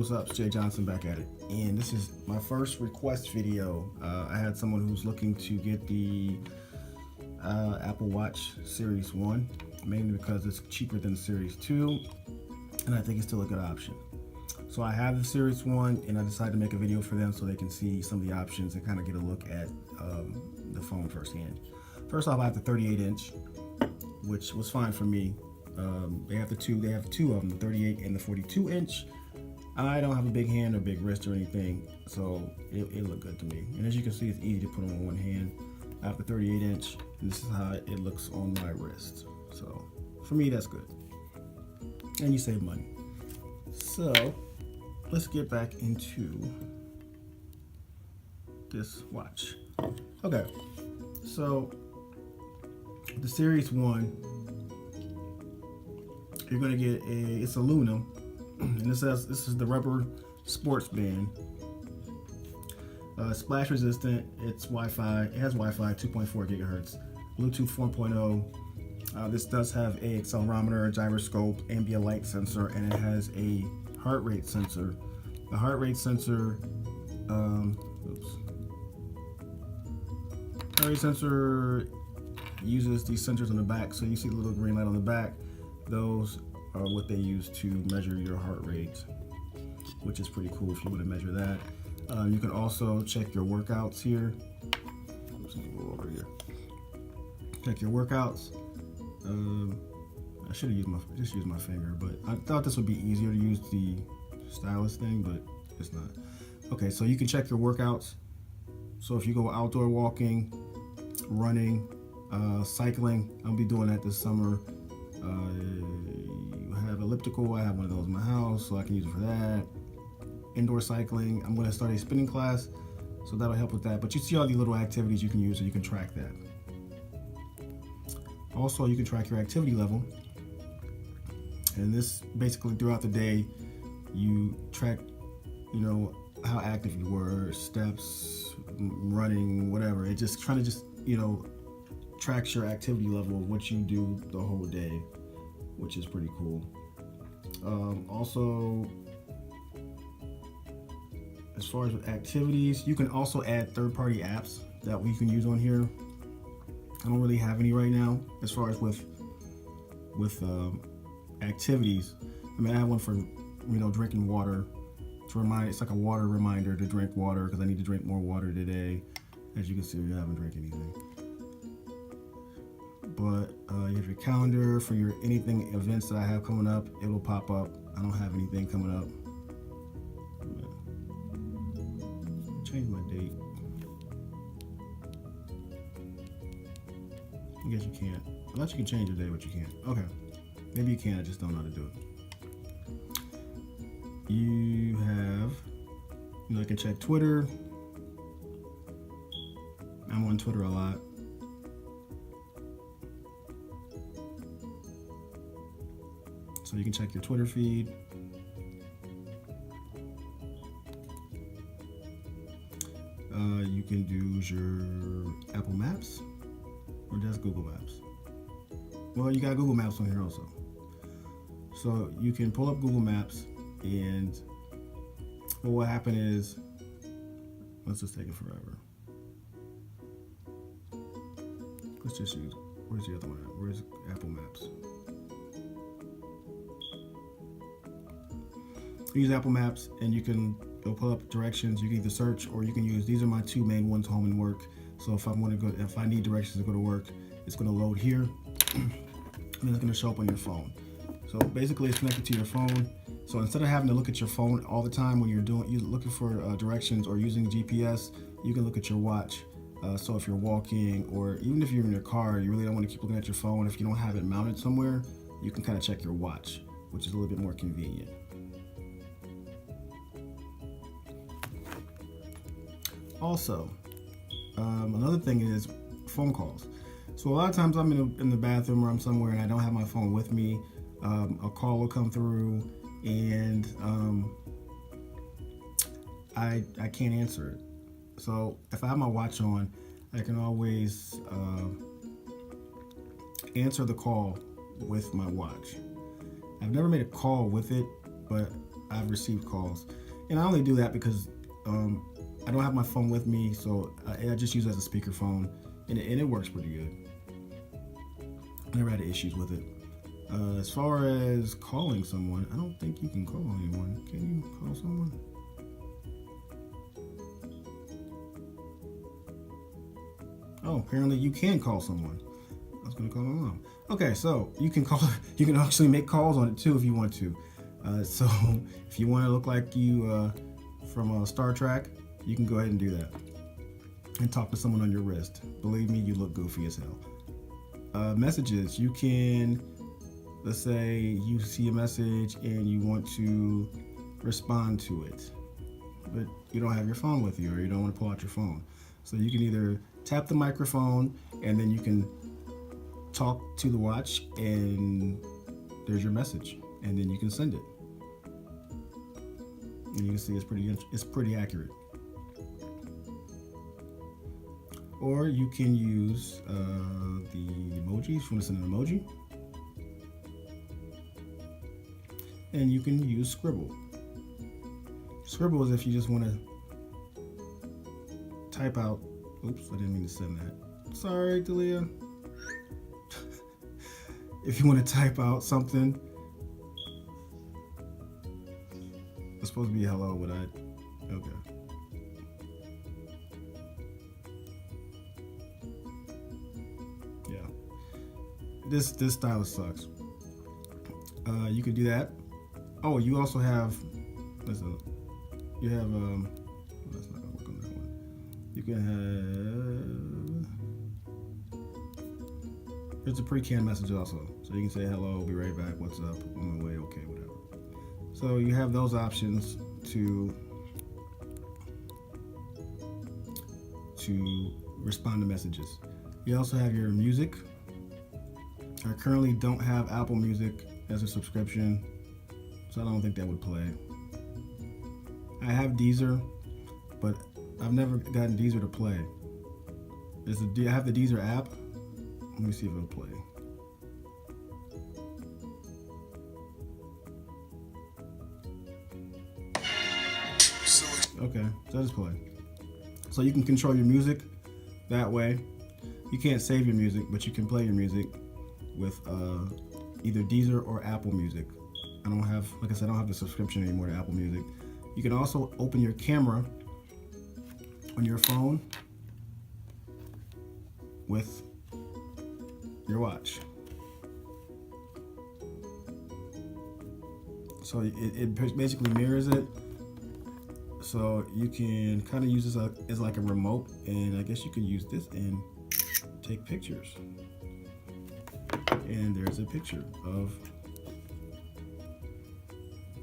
what's up? It's Jay Johnson back at it. And this is my first request video. I had someone who's looking to get the Apple Watch Series 1, mainly because it's cheaper than Series 2, and I think it's still a good option. So I have the Series 1, and I decided to make a video for them so they can see some of the options and kind of get a look at the phone firsthand. First off, I have the 38-inch, which was fine for me. They have two of them, the 38 and the 42-inch. I don't have a big hand or big wrist or anything, so it looked good to me. And as you can see, it's easy to put on one hand. I have the 38-inch, and this is how it looks on my wrist. So for me, that's good. And you save money. So let's get back into this watch. Okay, so the Series 1, you're gonna get it's aluminum, and this is the rubber sports band. Splash resistant. It's Wi-Fi. It has Wi-Fi 2.4 gigahertz, Bluetooth 4.0. This does have a accelerometer, a gyroscope, ambient light sensor, and it has a heart rate sensor. The heart rate sensor, heart rate sensor uses these sensors on the back. So you see the little green light on the back. Those are what they use to measure your heart rate, which is pretty cool if you want to measure that. You can also check your workouts here. Oops, let me go over here. Check your workouts. I should have just used my finger, but I thought this would be easier to use the stylus thing, but it's not. Okay, so you can check your workouts. So if you go outdoor walking, running, cycling, I'll be doing that this summer. You have elliptical. I have one of those in my house, so I can use it for that. Indoor cycling. I'm going to start a spinning class, so that'll help with that. But you see all the little activities you can use, so you can track that. Also, you can track your activity level, and this basically throughout the day, you track, how active you were, steps, running, whatever. It just trying to tracks your activity level of what you do the whole day, which is pretty cool. Also, as far as with activities, you can also add third-party apps that we can use on here. I don't really have any right now as far as with activities. I mean, I have one for drinking water to remind. It's like a water reminder to drink water because I need to drink more water today. As you can see, I haven't drank anything. But you have your calendar for your anything events that I have coming up. It will pop up. I don't have anything coming up. Change my date. I guess you can't. Unless you can change your day, but you can't. Okay. Maybe you can. I just don't know how to do it. You have, you can check Twitter. I'm on Twitter a lot. So you can check your Twitter feed. You can use your Apple Maps or just Google Maps. Well, you got Google Maps on here also. So you can pull up Google Maps, and what will happen is, let's just take it forever. Let's just use, where's the other one at? Where's Apple Maps? Use Apple Maps, and it'll pull up directions. You can either search or you can use. These are my two main ones, home and work. So if I need directions to go to work, it's going to load here, and it's going to show up on your phone. So basically, it's connected to your phone. So instead of having to look at your phone all the time when you're looking for directions or using GPS, you can look at your watch. So if you're walking, or even if you're in your car, you really don't want to keep looking at your phone. If you don't have it mounted somewhere, you can kind of check your watch, which is a little bit more convenient. Also, another thing is phone calls. So a lot of times I'm in the bathroom or I'm somewhere and I don't have my phone with me. A call will come through and I can't answer it. So if I have my watch on, I can always answer the call with my watch. I've never made a call with it, but I've received calls. And I only do that because I don't have my phone with me, so I just use it as a speakerphone, and it works pretty good. I never had issues with it. As far as calling someone, I don't think you can call anyone. Can you call someone? Oh, apparently you can call someone. I was gonna call my mom. Okay, so you can call. You can actually make calls on it too if you want to. So if you want to look like you from Star Trek, you can go ahead and do that and talk to someone on your wrist. Believe me, you look goofy as hell. Messages, you can, let's say you see a message and you want to respond to it, but you don't have your phone with you, or you don't want to pull out your phone. So you can either tap the microphone and then you can talk to the watch and there's your message, and then you can send it. And you can see it's pretty accurate. Or you can use the emojis. If you want to send an emoji, and you can use Scribble. Scribble is if you just want to type out. Oops, I didn't mean to send that. Sorry, Delia. If you want to type out something, it's supposed to be hello, but okay. Yeah. This stylus sucks. You could do that. Oh, you also have. Listen, you have That's not gonna work on that one. You can have. There's a pre-canned message also, so you can say hello, be right back, what's up, on my way, okay, whatever. So you have those options to respond to messages. You also have your music. I currently don't have Apple Music as a subscription, so I don't think that would play. I have Deezer, but I've never gotten Deezer to play. I have the Deezer app. Let me see if it'll play. Okay, so that is play. So you can control your music that way. You can't save your music, but you can play your music with either Deezer or Apple Music. I don't have, like I said, I don't have the subscription anymore to Apple Music. You can also open your camera on your phone with your watch. So it basically mirrors it. So you can kind of use this as like a remote, and I guess you could use this and take pictures. And there's a picture of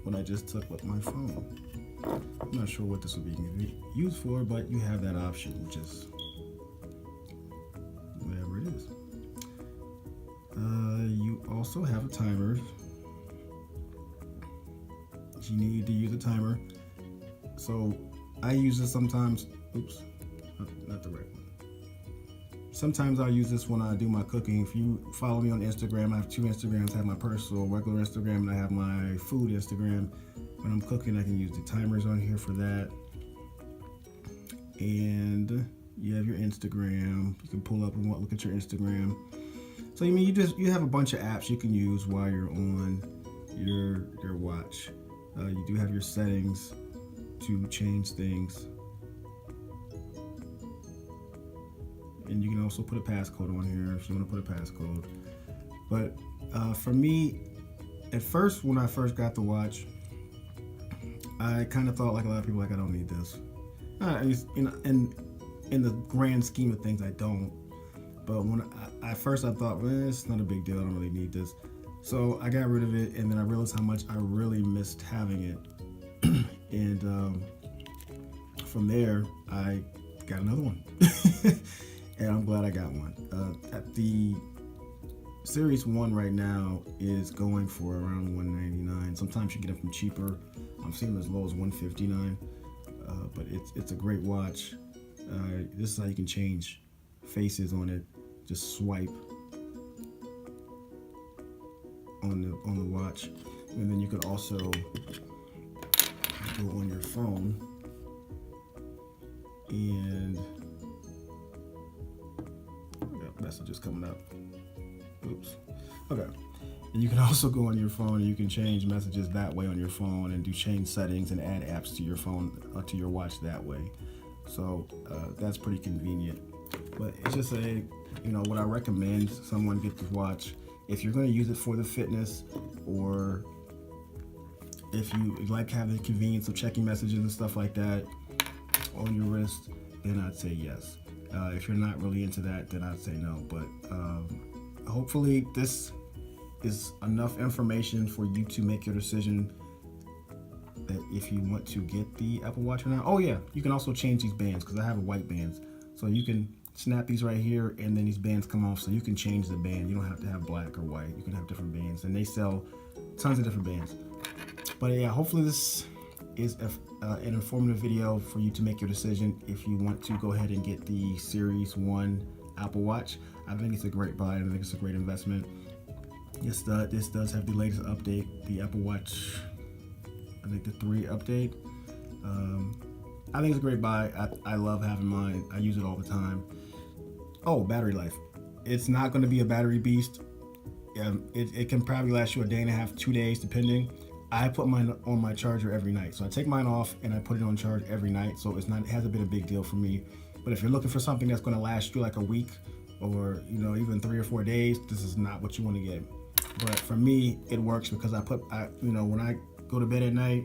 what I just took with my phone. I'm not sure what this would be used for, but you have that option, which is whatever it is. You also have a timer. You need to use a timer. So I use this sometimes. Oops, not the right one. Sometimes I'll use this when I do my cooking. If you follow me on Instagram, I have two Instagrams. I have my personal regular Instagram, and I have my food Instagram. When I'm cooking, I can use the timers on here for that. And you have your Instagram. You can pull up and look at your Instagram. So you have a bunch of apps you can use while you're on your watch. You do have your settings to change things. And you can also put a passcode on here if you want to put a passcode. But for me, at first, when I first got the watch, I kind of thought, like a lot of people, like, I don't need this. In the grand scheme of things, I don't. But when I thought, well, it's not a big deal. I don't really need this. So I got rid of it, and then I realized how much I really missed having it. And from there, I got another one. And I'm glad I got one. At the Series 1 right now is going for around $199. Sometimes you get them cheaper. I've seen them as low as $159. But it's a great watch. This is how you can change faces on it. Just swipe on the watch, and then you could also go on your phone and messages coming up. Oops. Okay. And you can also go on your phone and you can change messages that way on your phone and do change settings and add apps to your phone, to your watch that way. So that's pretty convenient. But it's just what I recommend someone get the watch. If you're going to use it for the fitness, or if you like having the convenience of checking messages and stuff like that on your wrist, then I'd say yes. If you're not really into that, then I'd say no. But hopefully this is enough information for you to make your decision that if you want to get the Apple Watch or not. Oh yeah, you can also change these bands, because I have a white bands. So you can snap these right here and then these bands come off, so you can change the band. You don't have to have black or white. You can have different bands, and they sell tons of different bands. But yeah, hopefully this is an informative video for you to make your decision if you want to go ahead and get the Series 1 Apple Watch. I think it's a great buy. I think it's a great investment. This does have the latest update, the Apple Watch, I think the 3 update. I think it's a great buy. I love having mine. I use it all the time. Oh, battery life. It's not going to be a battery beast. It can probably last you a day and a half, 2 days, depending. I put mine on my charger every night. So I take mine off and I put it on charge every night. So it hasn't been a big deal for me. But if you're looking for something that's going to last you like a week, or even 3 or 4 days, this is not what you want to get. But for me, it works because when I go to bed at night,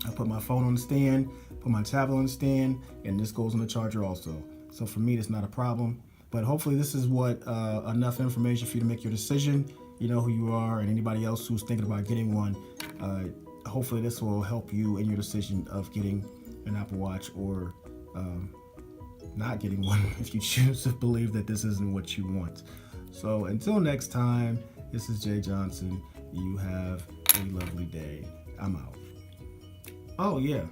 I put my phone on the stand, put my tablet on the stand, and this goes on the charger also. So for me, it's not a problem. But hopefully this is enough information for you to make your decision. You know who you are, and anybody else who's thinking about getting one. Hopefully this will help you in your decision of getting an Apple Watch or not getting one if you choose to believe that this isn't what you want. So until next time, this is Jay Johnson. You have a lovely day. I'm out. Oh yeah,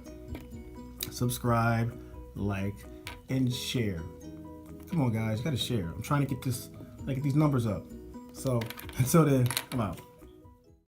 subscribe, like, and share. Come on guys, you gotta share. I'm trying to get these numbers up. So until then, I'm out.